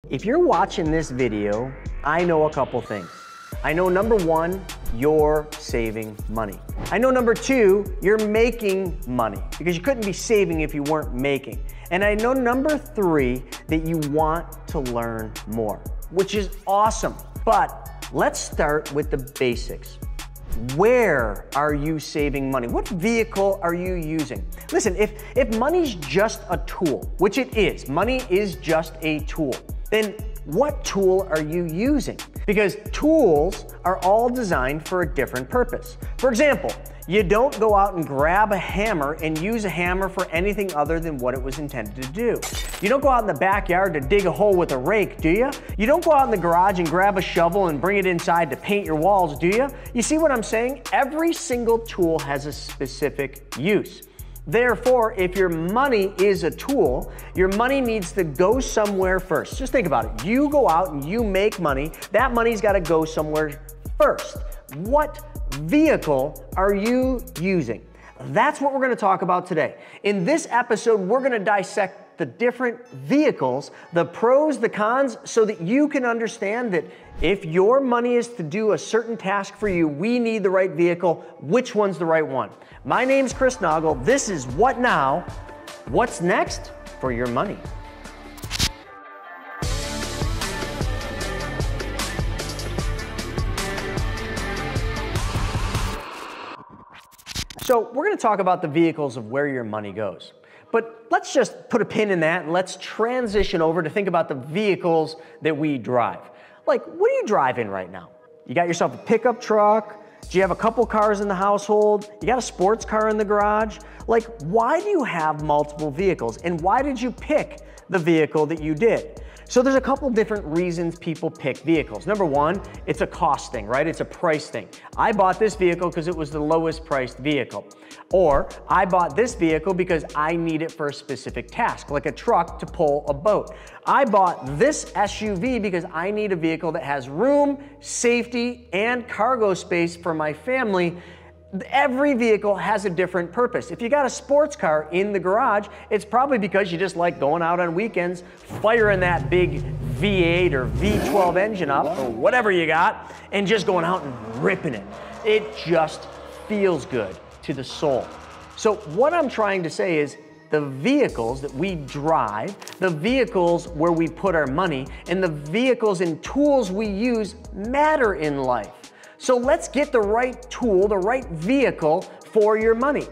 If you're watching this video, I know a couple things. I know number one, you're saving money. I know number two, you're making money because you couldn't be saving if you weren't making. And I know number three, that you want to learn more, which is awesome. But let's start with the basics. Where are you saving money? What vehicle are you using? Listen, if money's just a tool, which it is, money is just a tool, then what tool are you using? Because tools are all designed for a different purpose. For example, you don't go out and grab a hammer and use a hammer for anything other than what it was intended to do. You don't go out in the backyard to dig a hole with a rake, do you? You don't go out in the garage and grab a shovel and bring it inside to paint your walls, do you? You see what I'm saying? Every single tool has a specific use. Therefore, if your money is a tool, your money needs to go somewhere first. Just think about it. You go out and you make money. That money's got to go somewhere first. What vehicle are you using? That's what we're going to talk about today. In this episode, we're going to dissect the different vehicles, the pros, the cons, so that you can understand that if your money is to do a certain task for you, we need the right vehicle. Which one's the right one? My name's Chris Naugle. This is What Now? What's next for your money? So we're going to talk about the vehicles of where your money goes. But let's just put a pin in that and let's transition over to think about the vehicles that we drive. Like, what are you driving right now? You got yourself a pickup truck? Do you have a couple cars in the household? You got a sports car in the garage? Like, why do you have multiple vehicles? And why did you pick the vehicle that you did? So there's a couple different reasons people pick vehicles. Number one, it's a cost thing, right? It's a price thing. I bought this vehicle because it was the lowest priced vehicle. Or I bought this vehicle because I need it for a specific task, like a truck to pull a boat. I bought this SUV because I need a vehicle that has room, safety, and cargo space for my family. Every vehicle has a different purpose. If you got a sports car in the garage, it's probably because you just like going out on weekends, firing that big V8 or V12 engine up, or whatever you got, and just going out and ripping it. It just feels good to the soul. So what I'm trying to say is the vehicles that we drive, the vehicles where we put our money, and the vehicles and tools we use matter in life. So let's get the right tool, the right vehicle for your money.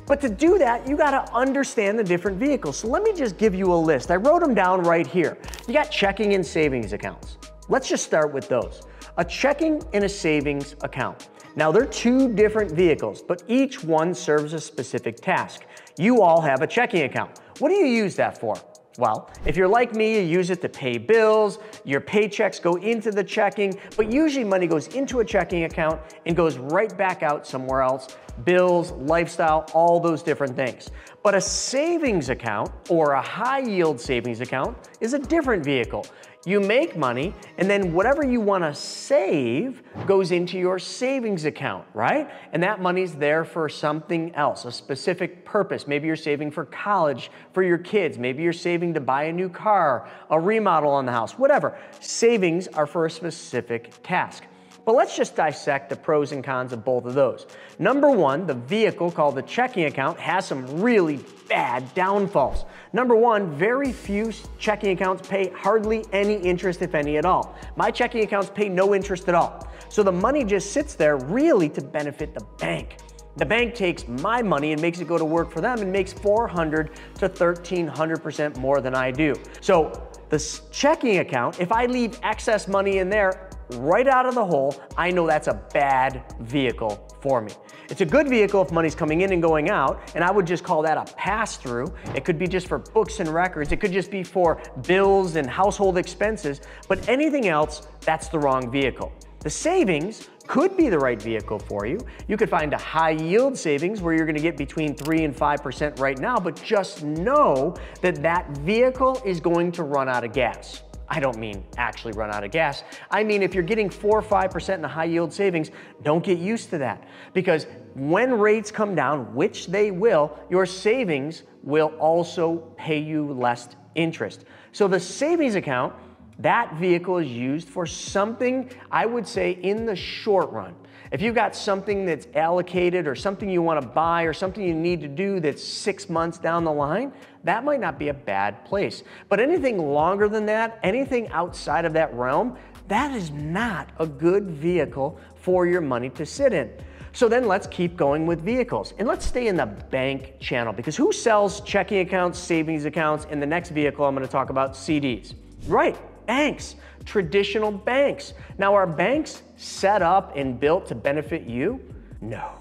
But to do that, you gotta understand the different vehicles. So let me just give you a list. I wrote them down right here. You got checking and savings accounts. Let's just start with those. A checking and a savings account. Now they're two different vehicles, but each one serves a specific task. You all have a checking account. What do you use that for? Well, if you're like me, you use it to pay bills, your paychecks go into the checking, but usually money goes into a checking account and goes right back out somewhere else. Bills, lifestyle, all those different things. But a savings account or a high yield savings account is a different vehicle. You make money and then whatever you want to save goes into your savings account, right? And that money's there for something else, a specific purpose. Maybe you're saving for college for your kids. Maybe you're saving to buy a new car, a remodel on the house, whatever. Savings are for a specific task. But let's just dissect the pros and cons of both of those. Number one, the vehicle called the checking account has some really bad downfalls. Number one, very few checking accounts pay hardly any interest, if any at all. My checking accounts pay no interest at all. So the money just sits there really to benefit the bank. The bank takes my money and makes it go to work for them and makes 400 to 1,300% more than I do. So this checking account, if I leave excess money in there, right out of the hole, I know that's a bad vehicle for me. It's a good vehicle if money's coming in and going out, and I would just call that a pass-through. It could be just for books and records. It could just be for bills and household expenses, but anything else, that's the wrong vehicle. The savings could be the right vehicle for you. You could find a high yield savings where you're gonna get between 3 and 5% right now, but just know that that vehicle is going to run out of gas. I don't mean actually run out of gas. I mean, if you're getting 4 or 5% in a high yield savings, don't get used to that. Because when rates come down, which they will, your savings will also pay you less interest. So the savings account That vehicle is used for something, I would say, in the short run. If you've got something that's allocated or something you want to buy or something you need to do that's 6 months down the line, that might not be a bad place. But anything longer than that, anything outside of that realm, that is not a good vehicle for your money to sit in. So then let's keep going with vehicles. And let's stay in the bank channel, because who sells checking accounts, savings accounts, and the next vehicle I'm going to talk about, CDs? Right, banks, traditional banks. Now, are banks set up and built to benefit you? No.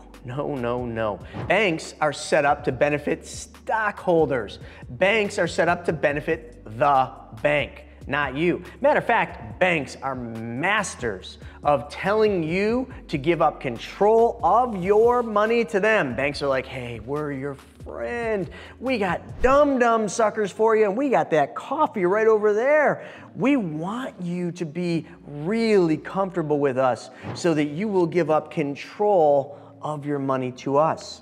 Banks are set up to benefit stockholders. Banks are set up to benefit the bank, not you. Matter of fact, banks are masters of telling you to give up control of your money to them. Banks are like, hey, we're your friend. We got dumb suckers for you, and we got that coffee right over there. We want you to be really comfortable with us so that you will give up control of your money to us.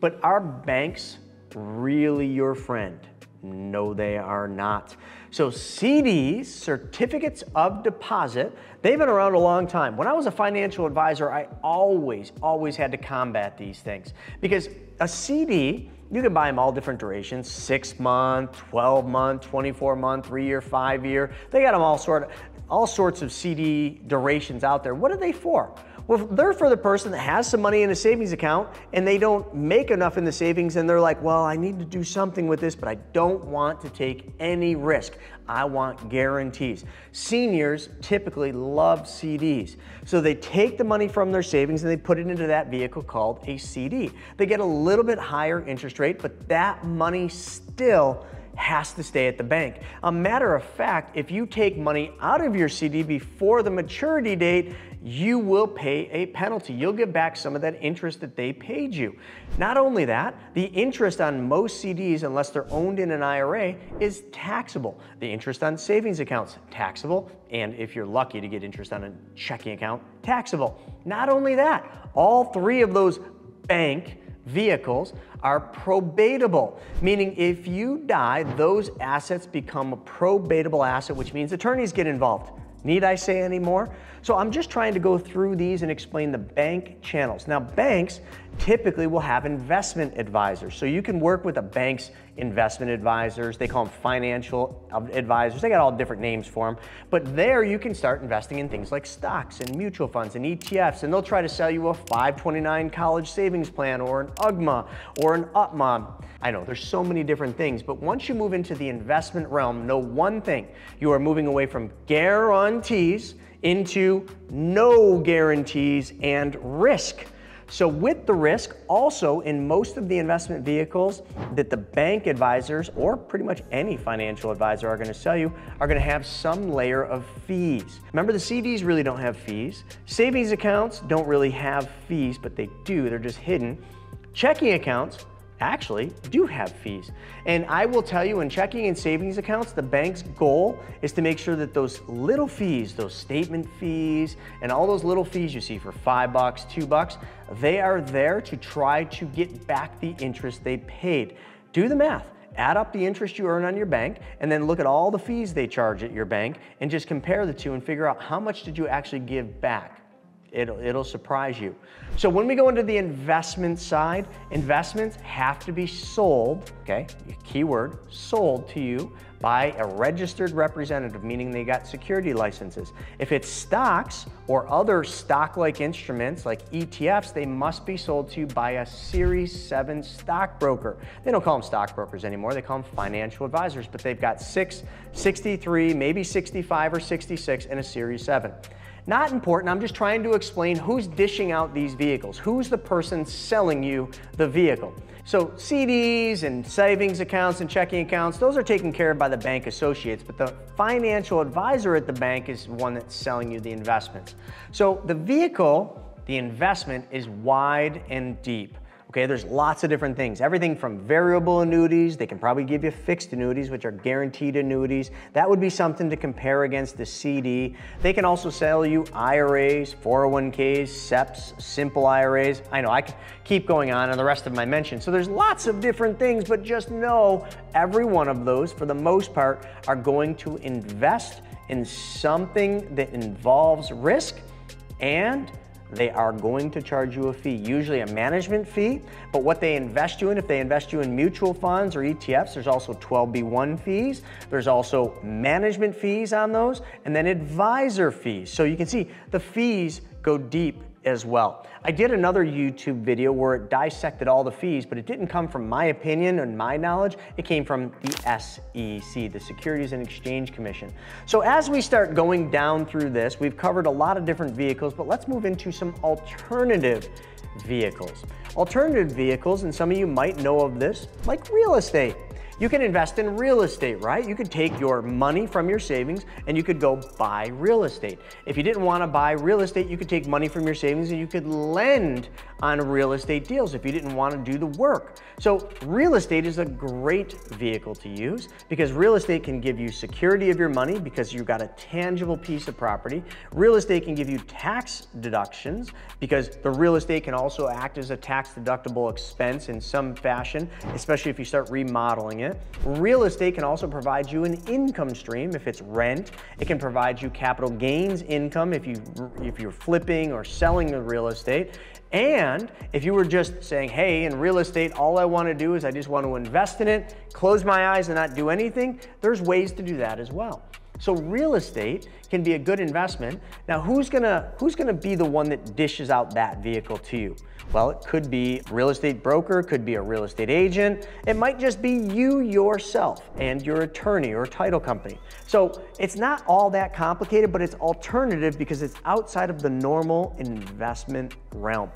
But are banks really your friend? No, they are not. So CDs, certificates of deposit, they've been around a long time. When I was a financial advisor, I always had to combat these things, because a CD, you can buy them all different durations, 6 month, 12 month, 24 month, 3 year, 5 year. They got them all sorts of CD durations out there. What are they for? Well, they're for the person that has some money in a savings account and they don't make enough in the savings, and they're like, well, I need to do something with this, but I don't want to take any risk. I want guarantees. Seniors typically love CDs. So they take the money from their savings and they put it into that vehicle called a CD. They get a little bit higher interest rate, but that money still has to stay at the bank. A matter of fact, if you take money out of your CD before the maturity date, you will pay a penalty. You'll get back some of that interest that they paid you. Not only that, the interest on most CDs, unless they're owned in an IRA, is taxable. The interest on savings accounts, taxable. And if you're lucky to get interest on a checking account, taxable. Not only that, all three of those bank vehicles are probatable, meaning if you die, those assets become a probatable asset, which means attorneys get involved. Need I say any more? So I'm just trying to go through these and explain the bank channels. Now, banks typically will have investment advisors. So you can work with a bank's investment advisors. They call them financial advisors. They got all different names for them. But there you can start investing in things like stocks and mutual funds and ETFs, and they'll try to sell you a 529 college savings plan or an UGMA or an UPMA. I know there's so many different things, but once you move into the investment realm, know one thing: you are moving away from guarantees into no guarantees and risk. So with the risk, also in most of the investment vehicles that the bank advisors or pretty much any financial advisor are going to sell you are going to have some layer of fees. Remember, the CDs really don't have fees. Savings accounts don't really have fees, but they do. They're just hidden. Checking accounts actually do have fees. And I will tell you, in checking and savings accounts, the bank's goal is to make sure that those little fees, those statement fees, and all those little fees you see for $5, $2, they are there to try to get back the interest they paid. Do the math. Add up the interest you earn on your bank, and then look at all the fees they charge at your bank, and just compare the two and figure out how much did you actually give back. It'll surprise you. So when we go into the investment side, investments have to be sold, okay, keyword, sold to you by a registered representative, meaning they got security licenses. If it's stocks or other stock-like instruments like ETFs, they must be sold to you by a Series 7 stockbroker. They don't call them stockbrokers anymore, they call them financial advisors, but they've got 6, 63, maybe 65 or 66 in a Series 7. Not important, I'm just trying to explain who's dishing out these vehicles. Who's the person selling you the vehicle? So CDs and savings accounts and checking accounts, those are taken care of by the bank associates, but the financial advisor at the bank is one that's selling you the investments. So the vehicle, the investment, is wide and deep. Okay, there's lots of different things. Everything from variable annuities, they can probably give you fixed annuities, which are guaranteed annuities. That would be something to compare against the CD. They can also sell you IRAs, 401ks, SEPs, simple IRAs. I know I could keep going on and the rest of my mention. So there's lots of different things, but just know every one of those, for the most part, are going to invest in something that involves risk, and they are going to charge you a fee, usually a management fee. But what they invest you in, if they invest you in mutual funds or ETFs, there's also 12B1 fees. There's also management fees on those, and then advisor fees. So you can see the fees go deep as well. I did another YouTube video where it dissected all the fees, but it didn't come from my opinion and my knowledge. It came from the SEC, the Securities and Exchange Commission. So as we start going down through this, we've covered a lot of different vehicles, but let's move into some alternative vehicles. Alternative vehicles, and some of you might know of this, like real estate. You can invest in real estate, right? You could take your money from your savings and you could go buy real estate. If you didn't want to buy real estate, you could take money from your savings and you could lend on real estate deals if you didn't want to do the work. So real estate is a great vehicle to use because real estate can give you security of your money because you've got a tangible piece of property. Real estate can give you tax deductions because the real estate can also act as a tax deductible expense in some fashion, especially if you start remodeling it. Real estate can also provide you an income stream if it's rent. It can provide you capital gains income if you're flipping or selling the real estate. And if you were just saying, hey, in real estate, all I want to do is I just want to invest in it, close my eyes and not do anything, there's ways to do that as well. So real estate can be a good investment. Now, who's gonna be the one that dishes out that vehicle to you? Well, it could be a real estate broker, could be a real estate agent. It might just be you yourself and your attorney or title company. So it's not all that complicated, but it's alternative because it's outside of the normal investment realm.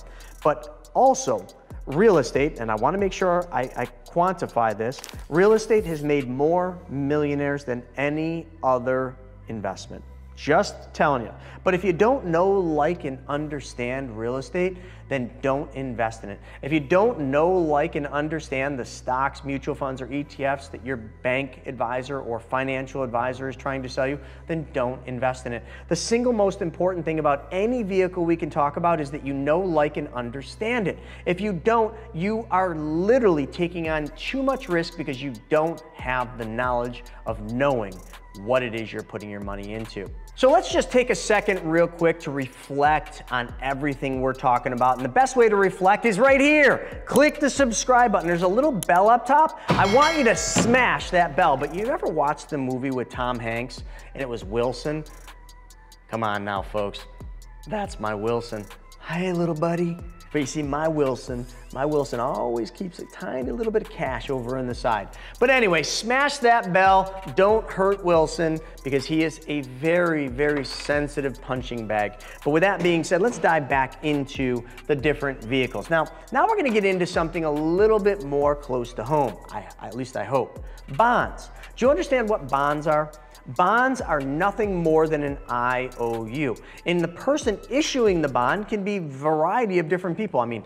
But also, real estate, and I want to make sure I quantify this, real estate has made more millionaires than any other investment. Just telling you. But if you don't know, like, and understand real estate, then don't invest in it. If you don't know, like, and understand the stocks, mutual funds, or ETFs that your bank advisor or financial advisor is trying to sell you, then don't invest in it. The single most important thing about any vehicle we can talk about is that you know, like, and understand it. If you don't, you are literally taking on too much risk because you don't have the knowledge of knowing what it is you're putting your money into. So let's just take a second real quick to reflect on everything we're talking about. And the best way to reflect is right here. Click the subscribe button. There's a little bell up top. I want you to smash that bell. But you ever watched the movie with Tom Hanks and it was Wilson? Come on now, folks. That's my Wilson. Hi, little buddy. But you see, my Wilson always keeps a tiny little bit of cash over on the side. But anyway, smash that bell. Don't hurt Wilson because he is a very, very sensitive punching bag. But with that being said, let's dive back into the different vehicles. Now we're gonna get into something a little bit more close to home, at least I hope. Bonds. Do you understand what bonds are? Bonds are nothing more than an IOU. And the person issuing the bond can be a variety of different people. I mean,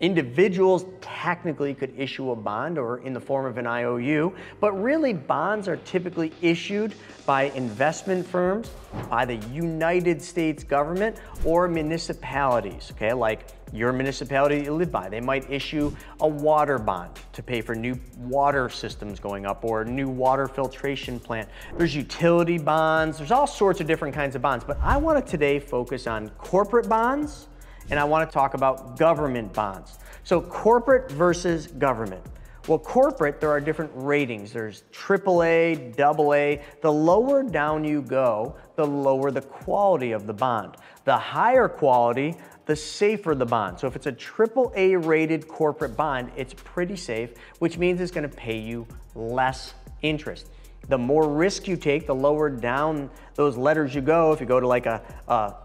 individuals technically could issue a bond or in the form of an IOU, but really bonds are typically issued by investment firms, by the United States government, or municipalities, okay? Like your municipality you live by. They might issue a water bond to pay for new water systems going up or a new water filtration plant. There's utility bonds. There's all sorts of different kinds of bonds, but I want to today focus on corporate bonds and I want to talk about government bonds. So corporate versus government. Well, corporate, there are different ratings. There's AAA, AA. The lower down you go, the lower the quality of the bond. The higher quality, the safer the bond. So if it's a AAA rated corporate bond, it's pretty safe, which means it's going to pay you less interest. The more risk you take, the lower down those letters you go. If you go to like a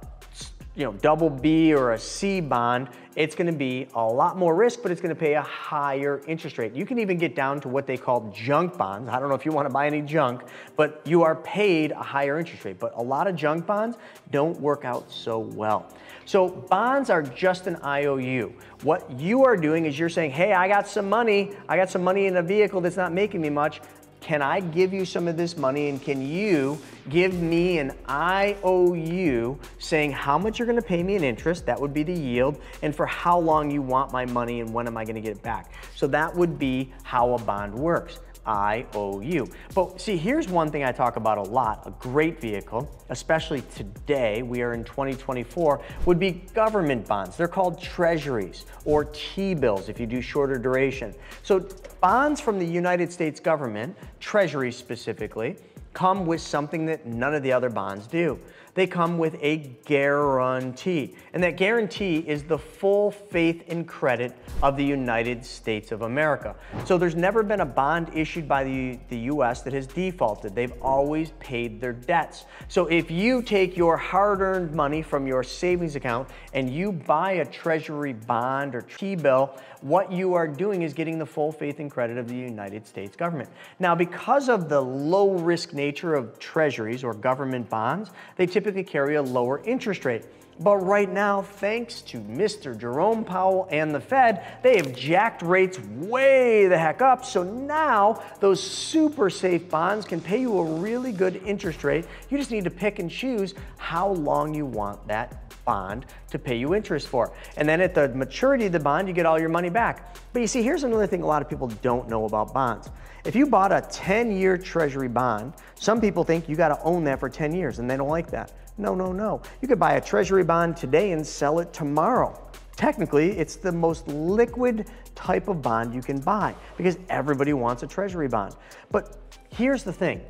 double B or a C bond, it's going to be a lot more risk, but it's going to pay a higher interest rate. You can even get down to what they call junk bonds. I don't know if you want to buy any junk, but you are paid a higher interest rate. But a lot of junk bonds don't work out so well. So bonds are just an IOU. What you are doing is you're saying, hey, I got some money in a vehicle that's not making me much. Can I give you some of this money, and can you give me an IOU saying how much you're going to pay me in interest, that would be the yield, and for how long you want my money and when am I going to get it back. So that would be how a bond works. IOU. But see, here's one thing I talk about a lot. A great vehicle, especially today, we are in 2024, would be government bonds. They're called treasuries or T-bills if you do shorter duration. So bonds from the United States government, treasuries specifically, come with something that none of the other bonds do. They come with a guarantee. And that guarantee is the full faith and credit of the United States of America. So there's never been a bond issued by the US that has defaulted. They've always paid their debts. So if you take your hard-earned money from your savings account and you buy a treasury bond or T-bill, what you are doing is getting the full faith and credit of the United States government. Now, because of the low risk nature of treasuries or government bonds, they typically carry a lower interest rate. But right now, thanks to Mr. Jerome Powell and the Fed, they have jacked rates way the heck up. So now those super safe bonds can pay you a really good interest rate. You just need to pick and choose how long you want that bond to pay you interest for. And then at the maturity of the bond, you get all your money back. But you see, here's another thing a lot of people don't know about bonds. If you bought a 10-year treasury bond, some people think you got to own that for 10 years, and they don't like that. No, no, no. You could buy a treasury bond today and sell it tomorrow. Technically, it's the most liquid type of bond you can buy because everybody wants a treasury bond. But here's the thing.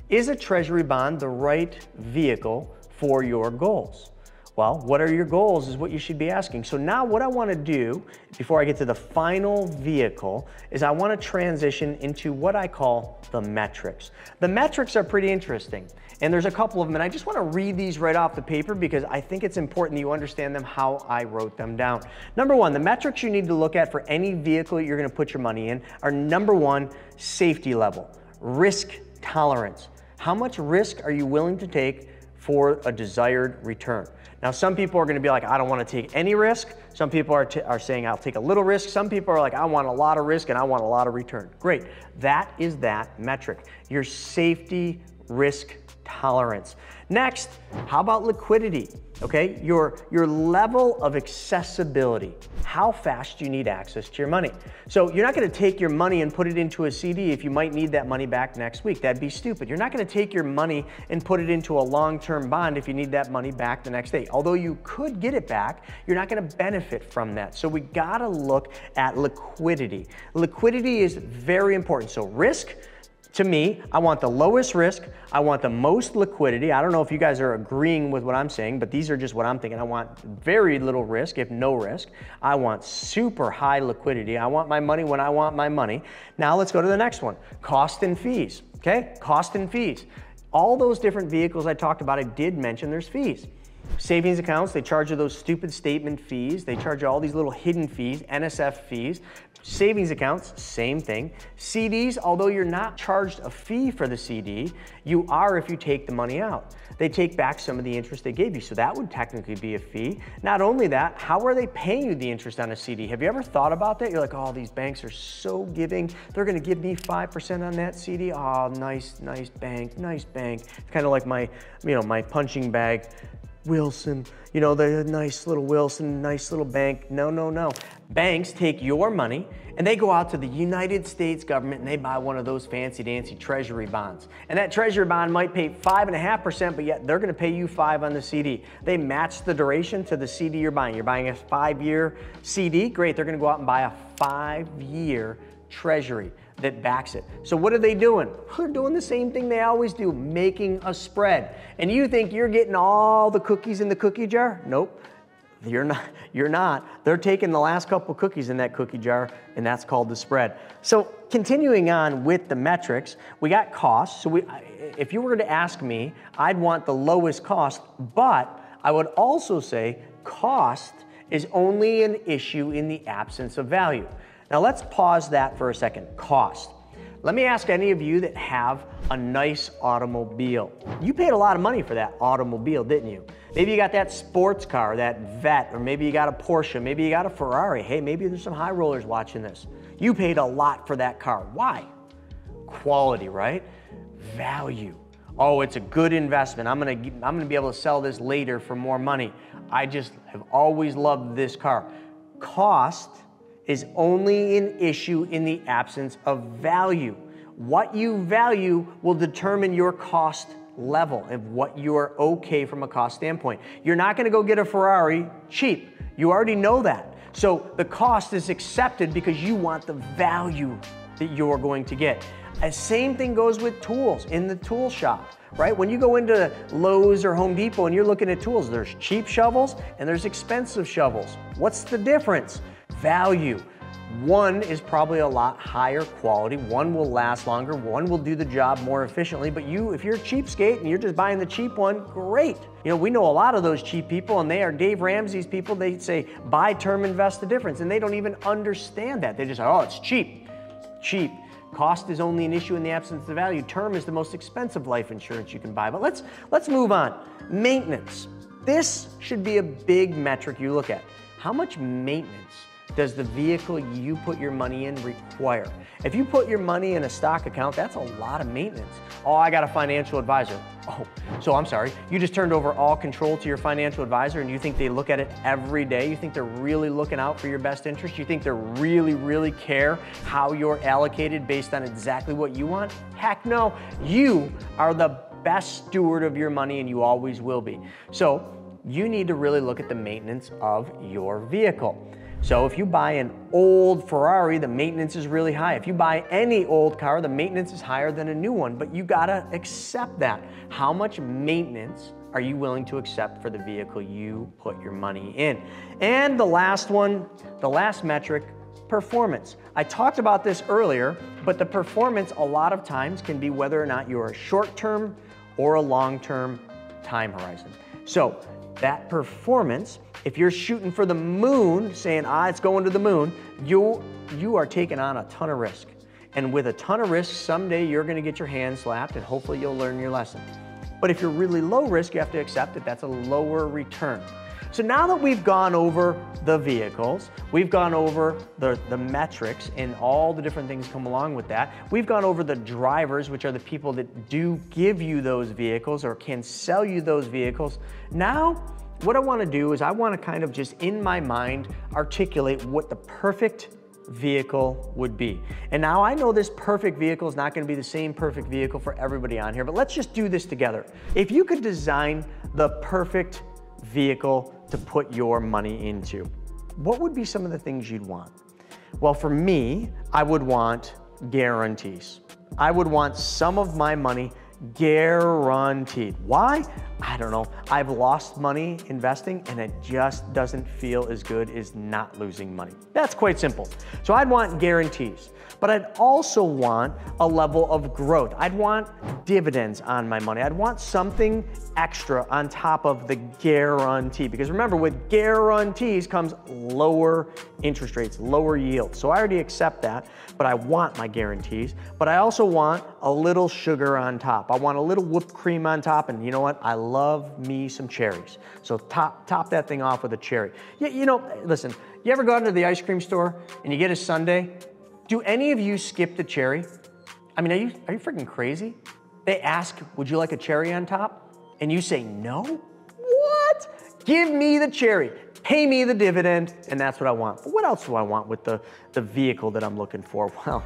Is a treasury bond the right vehicle for your goals? Well, what are your goals is what you should be asking. So now what I want to do before I get to the final vehicle is I want to transition into what I call the metrics. The metrics are pretty interesting, and there's a couple of them, and I just want to read these right off the paper because I think it's important that you understand them how I wrote them down. Number one, the metrics you need to look at for any vehicle you're going to put your money in are number one, safety level, risk tolerance. How much risk are you willing to take for a desired return? Now, some people are going to be like, I don't want to take any risk. Some people are saying, I'll take a little risk. Some people are like, I want a lot of risk and I want a lot of return. Great. That is that metric, your safety risk tolerance. Next, how about liquidity? Okay, your level of accessibility. How fast do you need access to your money? So you're not going to take your money and put it into a CD if you might need that money back next week. That'd be stupid. You're not going to take your money and put it into a long-term bond if you need that money back the next day. Although you could get it back, you're not going to benefit from that. So we got to look at liquidity. Liquidity is very important. So risk, to me, I want the lowest risk. I want the most liquidity. I don't know if you guys are agreeing with what I'm saying, but these are just what I'm thinking. I want very little risk, if no risk. I want super high liquidity. I want my money when I want my money. Now let's go to the next one, cost and fees, okay? Cost and fees. All those different vehicles I talked about, I did mention there's fees. Savings accounts, they charge you those stupid statement fees. They charge you all these little hidden fees, NSF fees. Savings accounts, same thing. CDs, although you're not charged a fee for the CD, you are if you take the money out. They take back some of the interest they gave you, so that would technically be a fee. Not only that, how are they paying you the interest on a CD? Have you ever thought about that? You're like, oh, these banks are so giving. They're gonna give me 5% on that CD. Oh, nice bank, nice bank. It's kind of like my, my punching bag. Wilson, the nice little Wilson, nice little bank. No, no, no. Banks take your money and they go out to the United States government and they buy one of those fancy dancy treasury bonds. And that treasury bond might pay 5.5%, but yet they're gonna pay you 5 on the CD. They match the duration to the CD you're buying. You're buying a 5-year CD, great, they're gonna go out and buy a 5-year treasury that backs it. So what are they doing? They're doing the same thing they always do, making a spread. And you think you're getting all the cookies in the cookie jar? Nope, you're not. They're taking the last couple cookies in that cookie jar, and that's called the spread. So continuing on with the metrics, we got costs. So if you were to ask me, I'd want the lowest cost, but I would also say cost is only an issue in the absence of value. Now let's pause that for a second. Cost. Let me ask any of you that have a nice automobile. You paid a lot of money for that automobile, didn't you? Maybe you got that sports car, that Vet, or maybe you got a Porsche, maybe you got a Ferrari. Hey, maybe there's some high rollers watching this. You paid a lot for that car. Why? Quality, right? Value. Oh, it's a good investment. I'm gonna be able to sell this later for more money. I just have always loved this car. Cost is only an issue in the absence of value. What you value will determine your cost level and what you are okay from a cost standpoint. You're not gonna go get a Ferrari cheap. You already know that. So the cost is accepted because you want the value that you're going to get. The same thing goes with tools in the tool shop, right? When you go into Lowe's or Home Depot and you're looking at tools, there's cheap shovels and there's expensive shovels. What's the difference? Value. One is probably a lot higher quality, one will last longer, one will do the job more efficiently, but if you're a cheapskate and you're just buying the cheap one, great. You know, we know a lot of those cheap people, and they are Dave Ramsey's people. They say, buy term, invest the difference, and they don't even understand that. They just say, oh, it's cheap. Cheap. Cost is only an issue in the absence of value. Term is the most expensive life insurance you can buy. But let's move on. Maintenance. This should be a big metric you look at. How much maintenance does the vehicle you put your money in require? If you put your money in a stock account, that's a lot of maintenance. Oh, I got a financial advisor. Oh, so I'm sorry, you just turned over all control to your financial advisor and you think they look at it every day? You think they're really looking out for your best interest? You think they really care how you're allocated based on exactly what you want? Heck no, you are the best steward of your money and you always will be. So you need to really look at the maintenance of your vehicle. So if you buy an old Ferrari, the maintenance is really high. If you buy any old car, the maintenance is higher than a new one, but you gotta accept that. How much maintenance are you willing to accept for the vehicle you put your money in? And the last one, the last metric, performance. I talked about this earlier, but the performance a lot of times can be whether or not you're a short-term or a long-term time horizon. So that performance, if you're shooting for the moon, saying, it's going to the moon, you are taking on a ton of risk. And with a ton of risk, someday you're gonna get your hand slapped and hopefully you'll learn your lesson. But if you're really low risk, you have to accept that that's a lower return. So now that we've gone over the vehicles, we've gone over the metrics and all the different things come along with that, we've gone over the drivers, which are the people that do give you those vehicles or can sell you those vehicles. Now, what I want to do is I want to kind of just in my mind articulate what the perfect vehicle would be. And now I know this perfect vehicle is not going to be the same perfect vehicle for everybody on here, but let's just do this together. If you could design the perfect vehicle to put your money into, what would be some of the things you'd want? Well, for me, I would want guarantees. I would want some of my money guaranteed. Why? I don't know. I've lost money investing and it just doesn't feel as good as not losing money. That's quite simple. So I'd want guarantees, but I'd also want a level of growth. I'd want dividends on my money. I'd want something extra on top of the guarantee, because remember, with guarantees comes lower interest rates, lower yields. So I already accept that, but I want my guarantees, but I also want a little sugar on top. I want a little whipped cream on top, and you know what? I love me some cherries. So top that thing off with a cherry. Yeah, you know, listen, you ever go into the ice cream store and you get a sundae? Do any of you skip the cherry? I mean, are you freaking crazy? They ask, would you like a cherry on top? And you say no? What? Give me the cherry, pay me the dividend, and that's what I want. But what else do I want with the vehicle that I'm looking for? Well,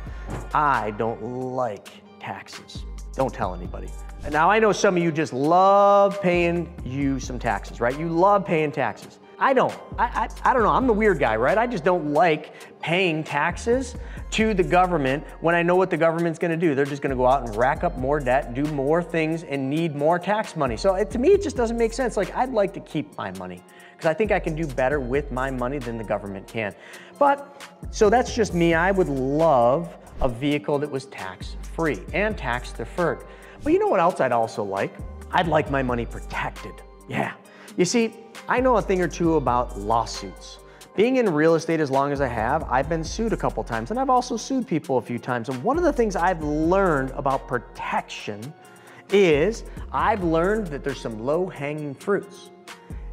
I don't like taxes. Don't tell anybody. Now, I know some of you just love paying you some taxes, right? You love paying taxes. I don't. I don't know. I'm the weird guy, right? I just don't like paying taxes to the government when I know what the government's going to do. They're just going to go out and rack up more debt, do more things, and need more tax money. So to me, it just doesn't make sense. Like, I'd like to keep my money because I think I can do better with my money than the government can. But, so that's just me. I would love a vehicle that was tax-free and tax-deferred. But you know what else I'd also like? I'd like my money protected. Yeah. You see, I know a thing or two about lawsuits. Being in real estate as long as I have, I've been sued a couple times, and I've also sued people a few times. And one of the things I've learned about protection is I've learned that there's some low-hanging fruits.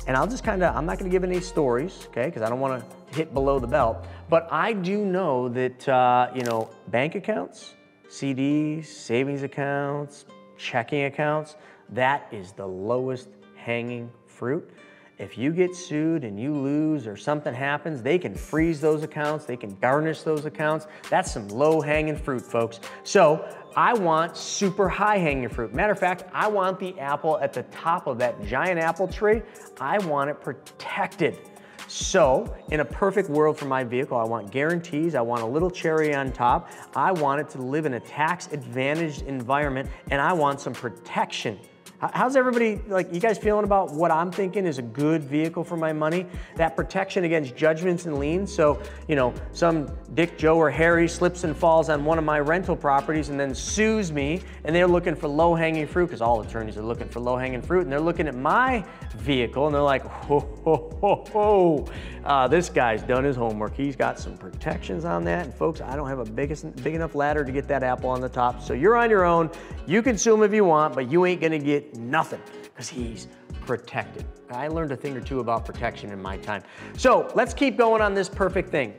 And I'm not gonna give any stories, okay, because I don't wanna hit below the belt, but I do know that, bank accounts, CDs, savings accounts, checking accounts, that is the lowest hanging fruit. If you get sued and you lose or something happens, they can freeze those accounts, they can garnish those accounts. That's some low-hanging fruit, folks. So I want super high-hanging fruit. Matter of fact, I want the apple at the top of that giant apple tree. I want it protected. So in a perfect world for my vehicle, I want guarantees, I want a little cherry on top, I want it to live in a tax-advantaged environment, and I want some protection. How's everybody, you guys feeling about what I'm thinking is a good vehicle for my money? That protection against judgments and liens. So, some Dick, Joe, or Harry slips and falls on one of my rental properties and then sues me, and they're looking for low-hanging fruit, because all attorneys are looking for low-hanging fruit, and they're looking at my vehicle, and they're like, this guy's done his homework. He's got some protections on that, and folks, I don't have a big enough ladder to get that apple on the top, so you're on your own. You can sue him if you want, but you ain't gonna get nothing, because he's protected. I learned a thing or two about protection in my time. So let's keep going on this perfect thing.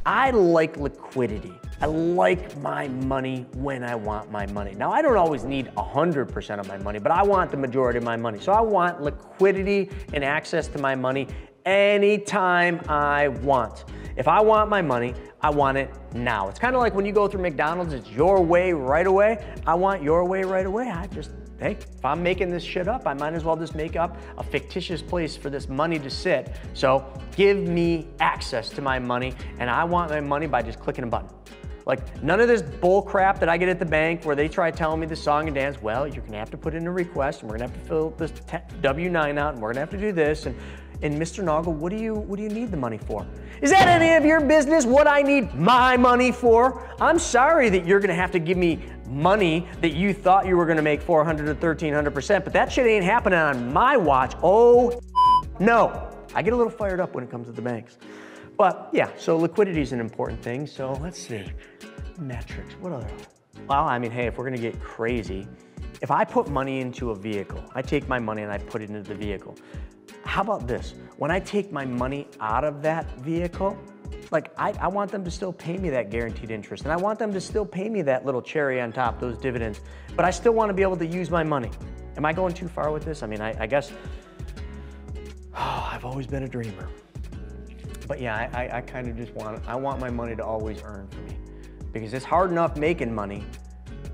I like liquidity. I like my money when I want my money. Now, I don't always need 100% of my money, but I want the majority of my money. So I want liquidity and access to my money anytime I want. If I want my money, I want it now. It's kind of like when you go through McDonald's, it's your way right away. I want your way right away. Hey, if I'm making this shit up, I might as well just make up a fictitious place for this money to sit. So give me access to my money, and I want my money by just clicking a button. None of this bull crap that I get at the bank where they try telling me the song and dance. Well, you're gonna have to put in a request, and we're gonna have to fill this W-9 out, and we're gonna have to do this. And Mr. Naugle, what do you need the money for? Is that any of your business what I need my money for? I'm sorry that you're gonna have to give me money that you thought you were gonna make 400 to 1300%, but that shit ain't happening on my watch. Oh, no. I get a little fired up when it comes to the banks. But yeah, so liquidity is an important thing. So let's see, metrics, what other? Well, hey, if we're gonna get crazy, if I put money into a vehicle, I take my money and I put it into the vehicle. How about this? When I take my money out of that vehicle, I want them to still pay me that guaranteed interest, and I want them to still pay me that little cherry on top, those dividends, but I still want to be able to use my money. Am I going too far with this? I guess, I've always been a dreamer. But yeah, I kind of just I want my money to always earn for me, because it's hard enough making money.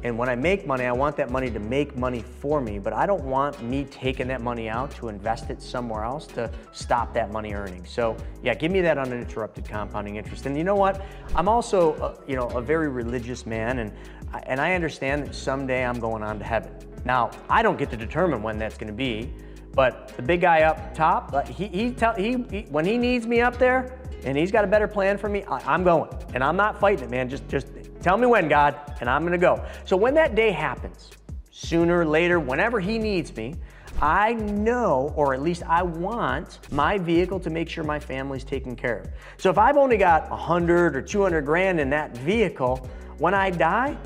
And when I make money, I want that money to make money for me, but I don't want me taking that money out to invest it somewhere else to stop that money earning. So yeah, give me that uninterrupted compounding interest. And you know what? I'm also, a very religious man, and I understand that someday I'm going on to heaven. Now, I don't get to determine when that's gonna be, but the big guy up top, when he needs me up there, and he's got a better plan for me, I'm going. And I'm not fighting it, man. Just tell me when, God, and I'm gonna go. So when that day happens, sooner or later, whenever he needs me, I know, or at least I want, my vehicle to make sure my family's taken care of. So if I've only got 100 or 200 grand in that vehicle, when I die,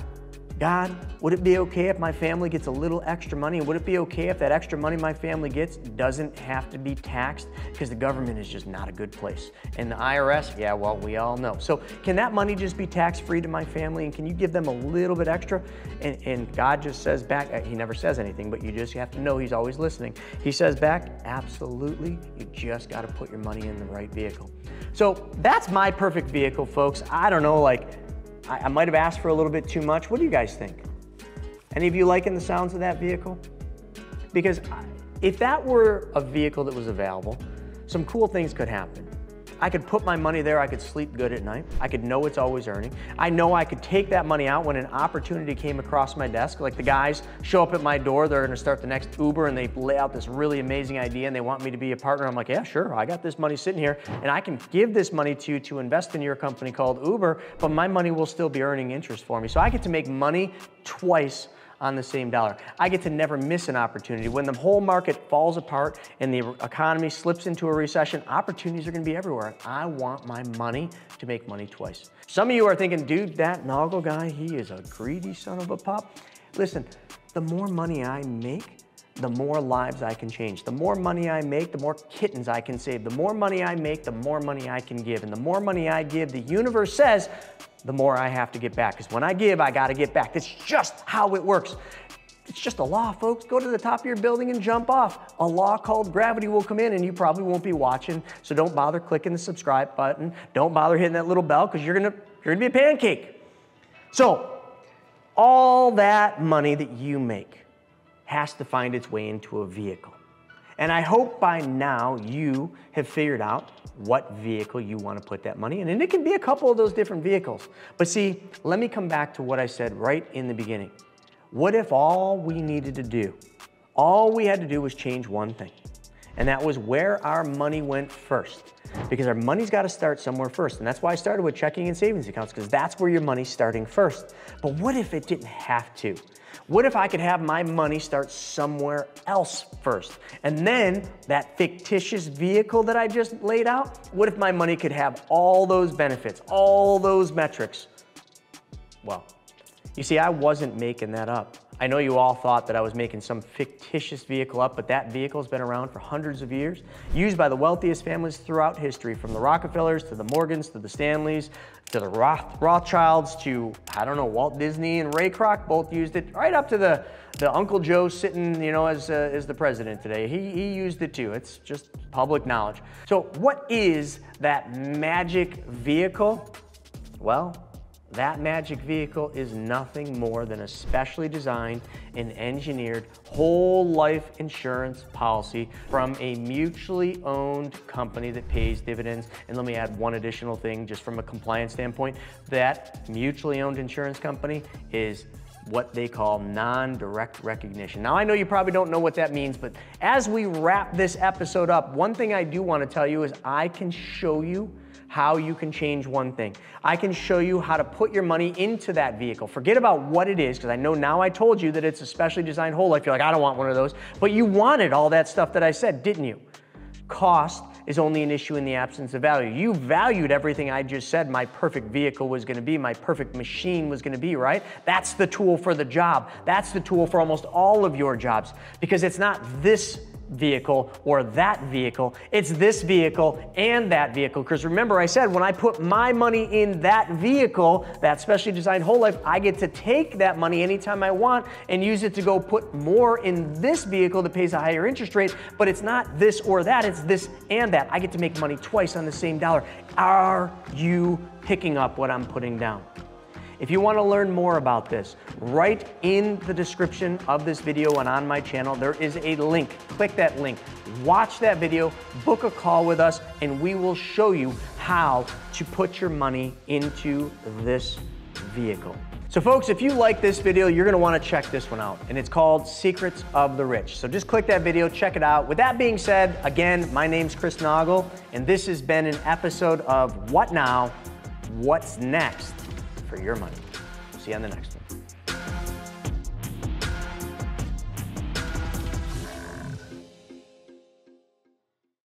God, would it be okay if my family gets a little extra money? And would it be okay if that extra money my family gets doesn't have to be taxed? Because the government is just not a good place. And the IRS, yeah, well, we all know. So can that money just be tax-free to my family? And can you give them a little bit extra? And God just says back, he never says anything, but you just have to know he's always listening. He says back, absolutely, you just got to put your money in the right vehicle. So that's my perfect vehicle, folks. I don't know, I might have asked for a little bit too much. What do you guys think? Any of you liking the sounds of that vehicle? Because if that were a vehicle that was available, some cool things could happen. I could put my money there, I could sleep good at night, I could know it's always earning. I know I could take that money out when an opportunity came across my desk, like the guys show up at my door, they're gonna start the next Uber, and they lay out this really amazing idea and they want me to be a partner. I'm like, yeah, sure, I got this money sitting here and I can give this money to you to invest in your company called Uber, but my money will still be earning interest for me. So I get to make money twice on the same dollar. I get to never miss an opportunity. When the whole market falls apart and the economy slips into a recession, opportunities are gonna be everywhere. I want my money to make money twice. Some of you are thinking, dude, that Naugle guy, he is a greedy son of a pup. Listen, the more money I make, the more lives I can change. The more money I make, the more kittens I can save. The more money I make, the more money I can give. And the more money I give, the universe says, the more I have to get back. Because when I give, I gotta get back. That's just how it works. It's just a law, folks. Go to the top of your building and jump off. A law called gravity will come in and you probably won't be watching. So don't bother clicking the subscribe button. Don't bother hitting that little bell because you're gonna be a pancake. So all that money that you make has to find its way into a vehicle. And I hope by now you have figured out what vehicle you want to put that money in. And it can be a couple of those different vehicles. But see, let me come back to what I said right in the beginning. What if all we needed to do, all we had to do was change one thing? And that was where our money went first. Because our money's got to start somewhere first. And that's why I started with checking and savings accounts, because that's where your money's starting first. But what if it didn't have to? What if I could have my money start somewhere else first? And then that fictitious vehicle that I just laid out, what if my money could have all those benefits, all those metrics? Well, you see, I wasn't making that up. I know you all thought that I was making some fictitious vehicle up, but that vehicle's been around for hundreds of years, used by the wealthiest families throughout history, from the Rockefellers to the Morgans to the Stanleys to the Rothschilds to, I don't know, Walt Disney and Ray Kroc both used it, right up to the Uncle Joe sitting, you know, as the president today. He used it too. It's just public knowledge. So what is that magic vehicle? Well, that magic vehicle is nothing more than a specially designed and engineered whole life insurance policy from a mutually owned company that pays dividends. And let me add one additional thing just from a compliance standpoint. That mutually owned insurance company is what they call non-direct recognition. Now, I know you probably don't know what that means, but as we wrap this episode up, one thing I do want to tell you is I can show you how you can change one thing. I can show you how to put your money into that vehicle. Forget about what it is, because I know now I told you that it's a specially designed whole life. You're like, I don't want one of those. But you wanted all that stuff that I said, didn't you? Cost is only an issue in the absence of value. You valued everything I just said my perfect vehicle was gonna be, my perfect machine was gonna be, right? That's the tool for the job. That's the tool for almost all of your jobs, because it's not this vehicle or that vehicle, it's this vehicle and that vehicle. Because remember I said, when I put my money in that vehicle, that specially designed whole life, I get to take that money anytime I want and use it to go put more in this vehicle that pays a higher interest rate. But it's not this or that, it's this and that. I get to make money twice on the same dollar. Are you picking up what I'm putting down? If you want to learn more about this, right in the description of this video and on my channel, there is a link. Click that link, watch that video, book a call with us, and we will show you how to put your money into this vehicle. So folks, if you like this video, you're going to want to check this one out, and it's called Secrets of the Rich. So just click that video, check it out. With that being said, again, my name's Chris Naugle, and this has been an episode of What Now? What's Next? For your money. See you on the next one.